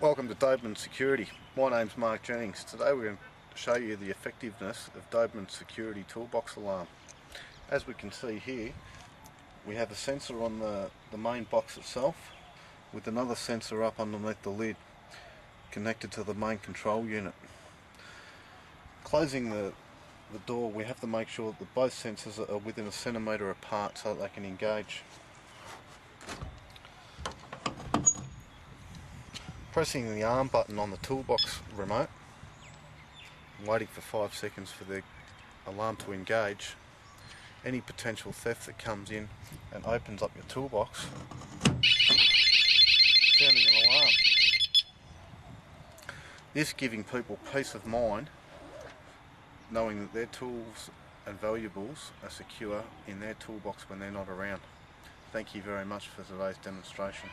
Welcome to Doberman Security. My name's Mark Jennings. Today we're going to show you the effectiveness of Doberman Security Toolbox Alarm. As we can see here, we have a sensor on the main box itself with another sensor up underneath the lid connected to the main control unit. Closing the door, we have to make sure that both sensors are within a centimetre apart so that they can engage. Pressing the arm button on the toolbox remote and waiting for 5 seconds for the alarm to engage. Any potential theft that comes in and opens up your toolbox, sounding an alarm. This giving people peace of mind, knowing that their tools and valuables are secure in their toolbox when they're not around. Thank you very much for today's demonstration.